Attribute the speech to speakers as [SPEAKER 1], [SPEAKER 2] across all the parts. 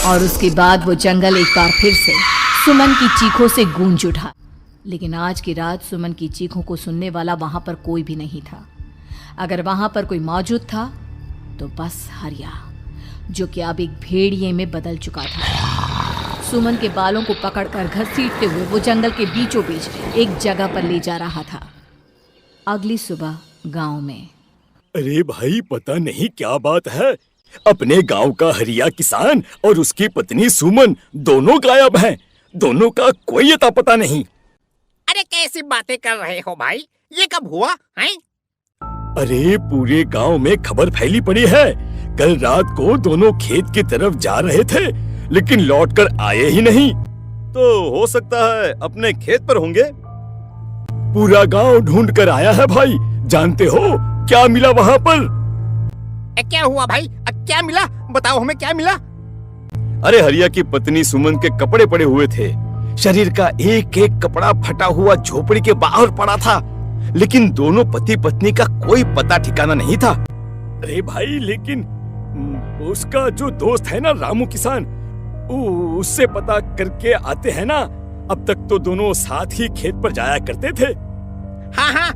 [SPEAKER 1] और उसके बाद वो जंगल एक बार फिर से सुमन की चीखों से गूंज उठा। लेकिन आज की रात सुमन की चीखों को सुनने वाला वहां पर कोई भी नहीं था। अगर वहां पर कोई मौजूद था तो बस हरिया, जो कि अब एक भेड़िए में बदल चुका था। सुमन के बालों को पकड़कर घसीटते हुए वो जंगल के बीचों बीच एक जगह पर ले जा रहा था। अगली सुबह गांव में।
[SPEAKER 2] अरे भाई, पता नहीं क्या बात है, अपने गांव का हरिया किसान और उसकी पत्नी सुमन दोनों गायब हैं। दोनों का कोई अता पता नहीं।
[SPEAKER 3] अरे कैसी बातें कर रहे हो भाई, ये कब हुआ है?
[SPEAKER 2] अरे पूरे गांव में खबर फैली पड़ी है। कल रात को दोनों खेत की तरफ जा रहे थे, लेकिन लौटकर आए ही नहीं।
[SPEAKER 4] तो हो सकता है अपने खेत पर होंगे।
[SPEAKER 2] पूरा गांव ढूंढ कर आया है भाई। जानते हो क्या मिला वहाँ पर?
[SPEAKER 3] क्या हुआ भाई? क्या मिला? बताओ हमें क्या मिला?
[SPEAKER 4] अरे हरिया की पत्नी सुमन के कपड़े पड़े हुए थे। शरीर का एक एक कपड़ा फटा हुआ झोपड़ी के बाहर पड़ा था, लेकिन दोनों पति पत्नी का कोई पता ठिकाना नहीं था।
[SPEAKER 2] अरे भाई, लेकिन उसका जो दोस्त है ना रामू किसान, उससे पता करके आते हैं ना। अब तक तो दोनों साथ ही खेत पर जाया करते थे।
[SPEAKER 3] हाँ,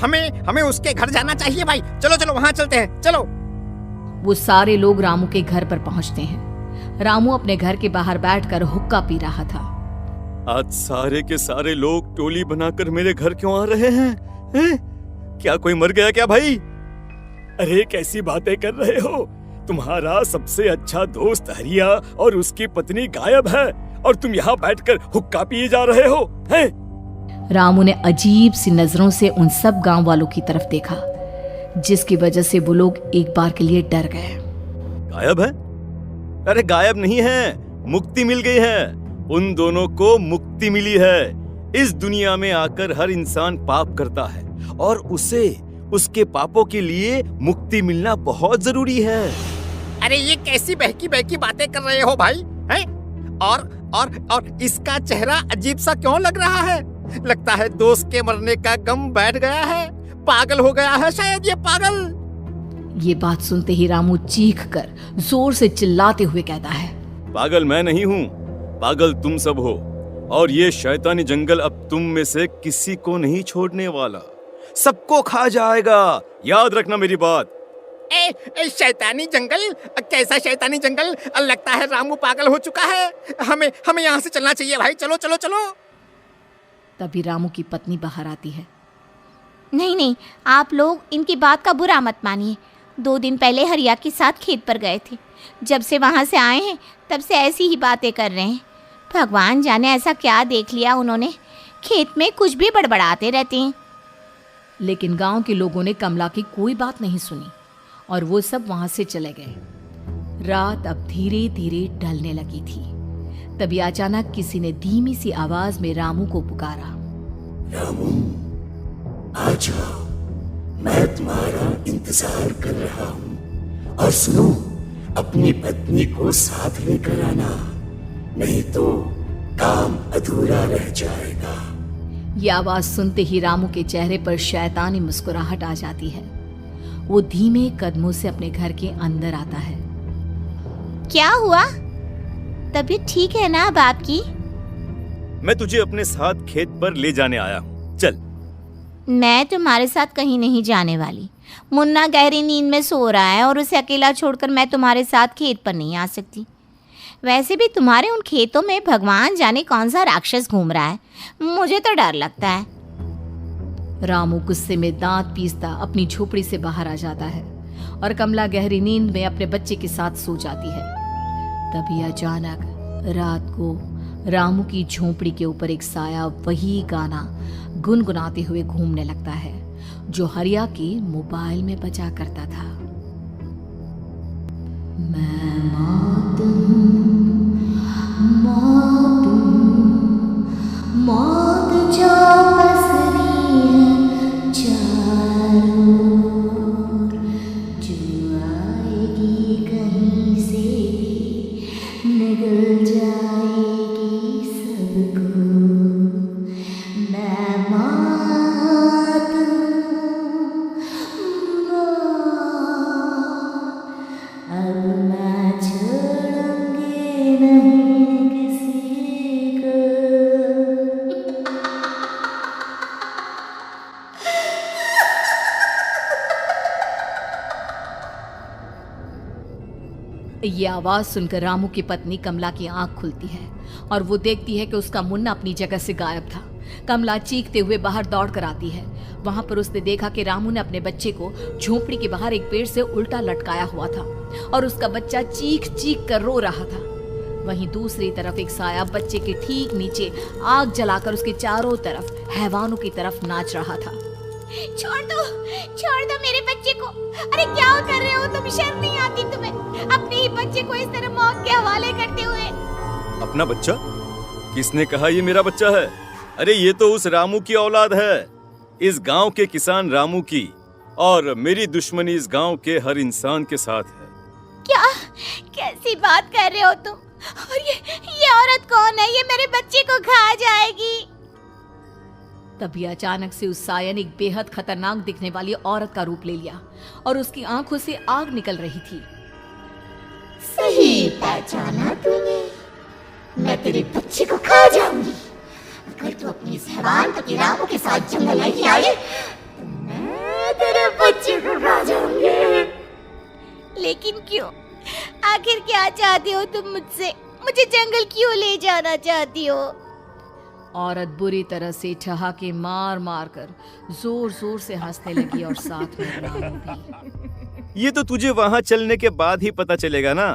[SPEAKER 3] हमें उसके घर जाना चाहिए भाई। चलो वहाँ चलते हैं, चलो।
[SPEAKER 1] वो सारे लोग रामू के घर पर पहुँचते हैं। रामू अपने घर के बाहर बैठकर हुक्का पी रहा था।
[SPEAKER 4] आज सारे के सारे लोग टोली बनाकर मेरे घर क्यों आ रहे हैं? क्या कोई मर गया क्या भाई?
[SPEAKER 2] अरे कैसी बातें कर रहे हो? तुम्हारा सबसे अच्छा दोस्त हरिया और उसकी पत्नी गायब है और तुम यहाँ बैठकर हुक्का पिए जा रहे हो हैं?
[SPEAKER 1] रामू ने अजीब सी नजरों से उन सब गांव वालों की तरफ देखा, जिसकी वजह से वो लोग एक बार के लिए डर गए।
[SPEAKER 4] गायब है? अरे गायब नहीं है, मुक्ति मिल गई है। उन दोनों को मुक्ति मिली है। इस दुनिया में आकर हर इंसान पाप करता है और उसे उसके पापों के लिए मुक्ति मिलना बहुत जरूरी है।
[SPEAKER 3] अरे ये कैसी बहकी बहकी बातें कर रहे हो भाई हैं? और इसका चेहरा अजीब सा क्यों लग रहा है? लगता है दोस्त के मरने का गम बैठ गया है। पागल हो गया है शायद ये पागल।
[SPEAKER 1] ये बात सुनते ही रामू चीख कर जोर से चिल्लाते हुए कहता है,
[SPEAKER 4] पागल मैं नहीं हूँ, पागल तुम सब हो। और ये शैतानी जंगल अब तुम में से किसी को नहीं छोड़ने वाला, सबको खा जाएगा। याद रखना मेरी बात।
[SPEAKER 3] शैतानी जंगल? कैसा शैतानी जंगल? लगता है रामू पागल हो चुका है। हमें यहाँ से चलना चाहिए भाई। चलो।
[SPEAKER 1] तभी रामू की पत्नी बाहर आती है।
[SPEAKER 5] नहीं, आप लोग इनकी बात का बुरा मत मानिए। 2 दिन पहले हरिया के साथ खेत पर गए थे। जब से वहाँ से आए हैं तब से ऐसी ही बातें कर रहे हैं। भगवान जाने ऐसा क्या देख लिया उन्होंने, खेत में कुछ भी बड़बड़ाते रहते हैं।
[SPEAKER 1] लेकिन गांव के लोगों ने कमला की कोई बात नहीं सुनी और वो सब वहां से चले गए। रात अब धीरे धीरे ढलने लगी थी। तभी अचानक किसी ने धीमी सी आवाज में रामू को पुकारा।
[SPEAKER 6] रामू, आ जाओ, मैं तुम्हारा इंतजार कर रहा हूँ। और सुनो, अपनी पत्नी को साथ लेकर आना, नहीं तो काम अधूरा रह जाएगा।
[SPEAKER 1] ये आवाज सुनते ही रामू के चेहरे पर शैतानी मुस्कुराहट आ जाती है। वो धीमे कदमों से अपने घर के अंदर आता है।
[SPEAKER 5] क्या हुआ? तबीयत ठीक है ना अब आपकी?
[SPEAKER 4] मैं तुझे अपने साथ खेत पर ले जाने आया हूँ, चल।
[SPEAKER 5] मैं तुम्हारे साथ कहीं नहीं जाने वाली। मुन्ना गहरी नींद में सो रहा है और उसे अकेला छोड़कर मैं तुम्हारे साथ खेत पर नहीं आ सकती। वैसे भी तुम्हारे उन खेतों में भगवान जाने कौन सा राक्षस घूम रहा है, मुझे तो डर लगता है।
[SPEAKER 1] रामू गुस्से में दांत पीसता अपनी झोपड़ी से बाहर आ जाता है और कमला गहरी नींद में अपने बच्चे के साथ सो जाती है। तभी अचानक रात को रामू की झोपड़ी के ऊपर एक साया वही गाना गुनगुनाते हुए घूमने लगता है जो हरिया के मोबाइल में बजा करता था। मैं मौत जो पसरी है चारों ओर, जो आएगी कहीं से भी निगल जाएगी सबको। मैं मौत अब मैं ये आवाज सुनकर रामू की पत्नी कमला की आंख खुलती है और वो देखती है कि उसका मुन्ना अपनी जगह से गायब था। कमला चीखते हुए बाहर दौड़ कर आती है। वहां पर उसने देखा कि रामू ने अपने बच्चे को झोपड़ी के बाहर एक पेड़ से उल्टा लटकाया हुआ था और उसका बच्चा चीख चीख कर रो रहा था। वहीं दूसरी तरफ एक साया बच्चे के ठीक नीचे आग जलाकर उसके चारों तरफ हैवानों की तरफ नाच रहा था।
[SPEAKER 5] छोड़ दो मेरे बच्चे को। अरे क्या कर रहे हो तुम? शर्म नहीं आती तुम्हें अपने ही बच्चे को इस तरह मौत के हवाले करते हुए?
[SPEAKER 4] अपना बच्चा? किसने कहा ये मेरा बच्चा है? अरे ये तो उस रामू की औलाद है, इस गांव के किसान रामू की, और मेरी दुश्मनी इस गांव के हर इंसान के साथ है।
[SPEAKER 5] क्या? कैसी बात कर रहे हो तुम? और ये औरत कौन है? ये मेरे बच्चे को खा जाएगी।
[SPEAKER 1] तभी अचानक से उस साया ने एक बेहद खतरनाक दिखने वाली औरत का रूप ले लिया और उसकी आंखों से आग निकल रही थी।
[SPEAKER 6] सही पहचाना तूने, मैं तेरे बच्चे को खा जाऊंगी। अगर तू अपनी इस हैवान पति रामू के साथ जंगल नहीं आई तो मैं तेरे बच्चे को खा जाऊंगी।
[SPEAKER 5] लेकिन क्यों? आखिर क्या चाहती हो तुम मुझसे? मुझे जंगल क्यों ले जाना चाहती हो?
[SPEAKER 1] औरत बुरी तरह से ठहाके मार मार कर जोर जोर से हंसने लगी और साथ में रामू भी।
[SPEAKER 4] ये तो तुझे वहां चलने के बाद ही पता चलेगा ना।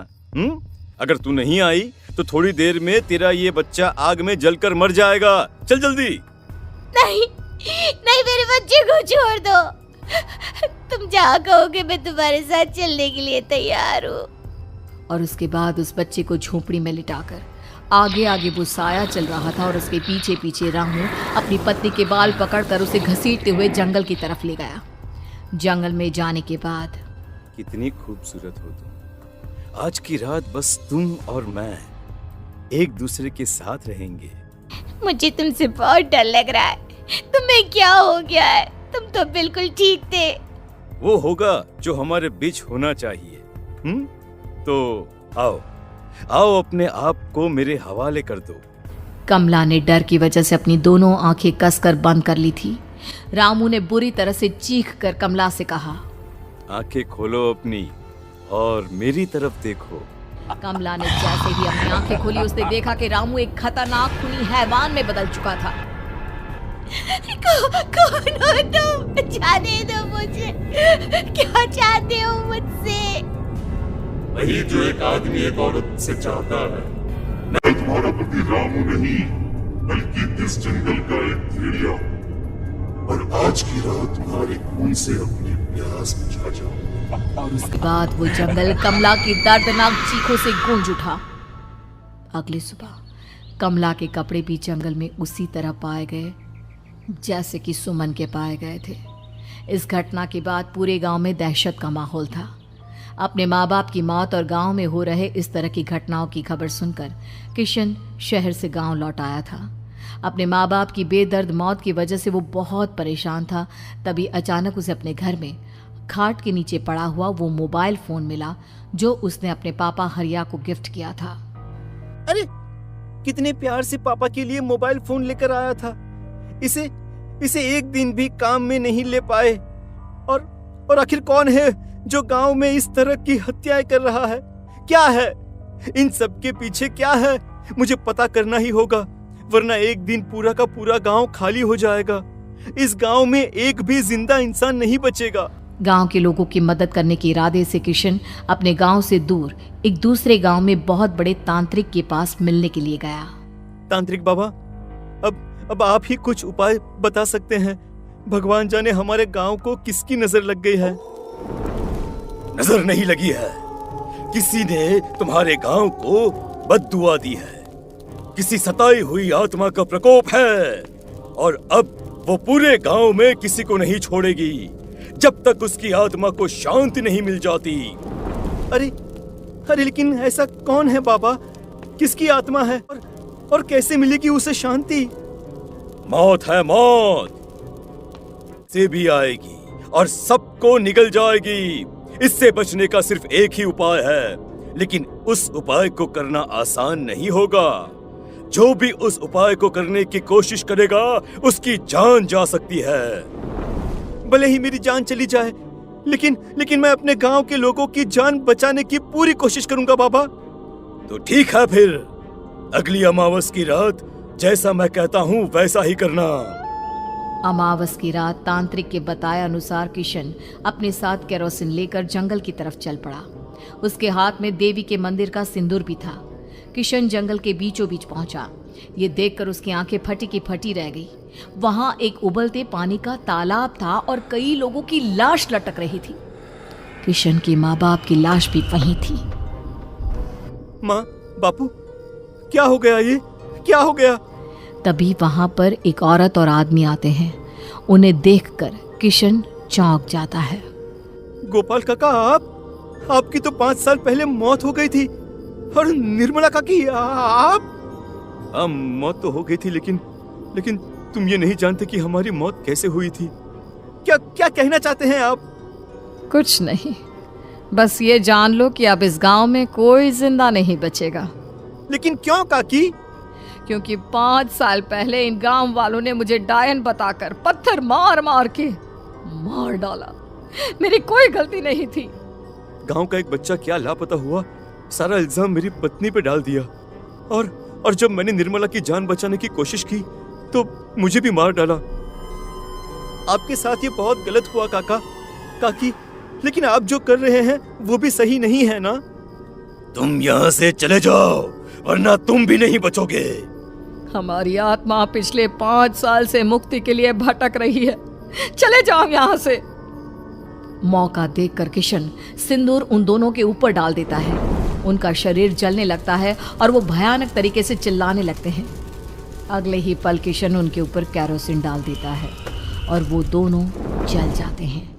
[SPEAKER 4] अगर तू नहीं आई तो थोड़ी देर में तेरा ये बच्चा आग में जलकर मर जाएगा। चल जल्दी।
[SPEAKER 5] नहीं नहीं, मेरे बच्चे को छोड़ दो। तुम जहाँ कहोगे मैं तुम्हारे साथ चलने के लिए तैयार हूँ।
[SPEAKER 1] और उसके बाद उस बच्चे को झोपड़ी में लिटाकर आगे आगे वो साया चल रहा था और उसके पीछे पीछे रामू अपनी पत्नी के बाल पकड़कर उसे घसीटते हुए जंगल की तरफ ले गया। जंगल में जाने के बाद,
[SPEAKER 4] कितनी खूबसूरत हो तुम। आज की रात बस तुम और मैं एक दूसरे के साथ रहेंगे।
[SPEAKER 5] मुझे तुमसे बहुत डर लग रहा है। तुम्हें क्या हो गया है? तुम तो बिल्कुल ठीक थे।
[SPEAKER 4] वो होगा जो हमारे बीच होना चाहिए। तो आओ आओ, अपने आप को मेरे हवाले कर दो।
[SPEAKER 1] कमला ने डर की वजह से अपनी दोनों आंखें कसकर बंद कर ली थी। रामू ने बुरी तरह से चीख कर कमला से कहा,
[SPEAKER 4] आंखें खोलो अपनी और मेरी तरफ देखो।
[SPEAKER 1] कमला ने जैसे ही अपनी आंखें खोली उसने देखा कि रामू एक खतरनाक खूनी हैवान में बदल चुका था।
[SPEAKER 5] कौन हो तुम? जाने दो मुझे। क्या चाहते हो मुझसे?
[SPEAKER 6] वही जो एक आदमी एक औरत से चाहता है। मैं तुम्हारा पति रामू नहीं, बल्कि इस जंगल का एक भेड़िया हूँ, और आज की रात तुम्हारे खून से अपनी प्यास बुझा जाऊं।
[SPEAKER 1] और उसके बाद वो जंगल कमला की दर्दनाक चीखों से गूंज उठा। अगली सुबह कमला के कपड़े भी जंगल में उसी तरह पाए गए जैसे कि सुमन के पाए गए थे। इस घटना के बाद पूरे गांव में दहशत का माहौल था। अपने माँ बाप की मौत और गांव में हो रहे इस तरह की घटनाओं की खबर सुनकर किशन शहर से गांव लौट आया था। अपने माँ बाप की बेदर्द मौत की वजह से वो बहुत परेशान था। तभी अचानक उसे अपने घर में खाट के नीचे पड़ा हुआ वो मोबाइल फोन मिला जो उसने अपने पापा हरिया को गिफ्ट किया था।
[SPEAKER 4] अरे कितने प्यार से पापा के लिए मोबाइल फोन लेकर आया था। इसे एक दिन भी काम में नहीं ले पाए। और आखिर कौन है जो गांव में इस तरह की हत्याएं कर रहा है? क्या है इन सब के पीछे? क्या है? मुझे पता करना ही होगा, वरना एक दिन पूरा का पूरा गांव खाली हो जाएगा। इस गांव में एक भी जिंदा इंसान नहीं बचेगा।
[SPEAKER 1] गांव के लोगों की मदद करने के इरादे से किशन अपने गांव से दूर एक दूसरे गांव में बहुत बड़े तांत्रिक के पास मिलने के लिए गया।
[SPEAKER 4] तांत्रिक बाबा, अब आप ही कुछ उपाय बता सकते हैं। भगवान जाने हमारे गांव को किसकी नजर लग गई है।
[SPEAKER 2] नजर नहीं लगी है, किसी ने तुम्हारे गांव को बद्दुआ दी है। किसी सताई हुई आत्मा का प्रकोप है और अब वो पूरे गांव में किसी को नहीं छोड़ेगी जब तक उसकी आत्मा को शांति नहीं मिल जाती।
[SPEAKER 4] अरे लेकिन ऐसा कौन है बाबा? किसकी आत्मा है और कैसे मिलेगी उसे शांति?
[SPEAKER 2] मौत है, मौत से भी आएगी और सबको निगल जाएगी। इससे बचने का सिर्फ एक ही उपाय है, लेकिन उस उपाय को करना आसान नहीं होगा। जो भी उस उपाय को करने की कोशिश करेगा उसकी जान जा सकती है।
[SPEAKER 4] भले ही मेरी जान चली जाए, लेकिन मैं अपने गांव के लोगों की जान बचाने की पूरी कोशिश करूंगा बाबा।
[SPEAKER 2] तो ठीक है, फिर अगली अमावस की रात जैसा मैं कहता हूँ वैसा ही करना।
[SPEAKER 1] अमावस की रात तांत्रिक के बताए अनुसार किशन अपने साथ केरोसिन लेकर जंगल की तरफ चल पड़ा। उसके हाथ में देवी के मंदिर का सिंदूर भी था। किशन जंगल के बीचों बीच पहुंचा। ये देखकर उसकी आंखें फटी की फटी रह गई। वहां एक उबलते पानी का तालाब था और कई लोगों की लाश लटक रही थी। किशन की माँ बाप की लाश भी वहीं थी।
[SPEAKER 4] माँ, बापू, क्या हो गया? ये क्या हो गया?
[SPEAKER 1] तभी वहां पर एक औरत और आदमी आते हैं। उन्हें देखकर किशन चौंक जाता है।
[SPEAKER 4] गोपाल काका, आपकी तो 5 साल पहले मौत हो गई थी। और निर्मला काकी, आप? मौत तो हो गई थी, लेकिन तुम ये नहीं जानते कि हमारी मौत कैसे हुई थी। क्या कहना चाहते हैं आप?
[SPEAKER 1] कुछ नहीं, बस ये जान लो कि अब इस गांव में कोई जिंदा नहीं बचेगा।
[SPEAKER 4] लेकिन क्यों काकी?
[SPEAKER 1] क्योंकि 5 साल पहले इन गांव वालों ने मुझे डायन बताकर पत्थर मार मार के मार डाला। मेरी कोई गलती नहीं थी।
[SPEAKER 4] गांव का एक बच्चा क्या लापता हुआ, सारा इल्जाम मेरी पत्नी पे डाल दिया। और जब मैंने निर्मला की जान बचाने की कोशिश की तो मुझे भी मार डाला। आपके साथ ये बहुत गलत हुआ काकी, लेकिन आप जो कर रहे हैं वो भी सही नहीं है ना?
[SPEAKER 2] तुम यहाँ से चले जाओ वरना तुम भी नहीं बचोगे।
[SPEAKER 1] हमारी आत्मा पिछले 5 साल से मुक्ति के लिए भटक रही है। चले जाओ यहाँ से। मौका देखकर किशन सिंदूर उन दोनों के ऊपर डाल देता है। उनका शरीर जलने लगता है और वो भयानक तरीके से चिल्लाने लगते हैं। अगले ही पल किशन उनके ऊपर केरोसिन डाल देता है और वो दोनों जल जाते हैं।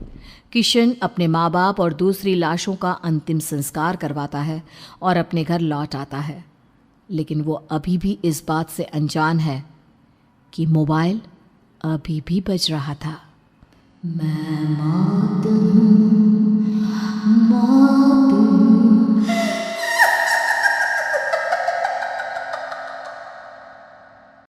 [SPEAKER 1] किशन अपने माँ बाप और दूसरी लाशों का अंतिम संस्कार करवाता है और अपने घर लौट आता है। लेकिन वो अभी भी इस बात से अनजान है कि मोबाइल अभी भी बज रहा था। मैं मौत हूँ।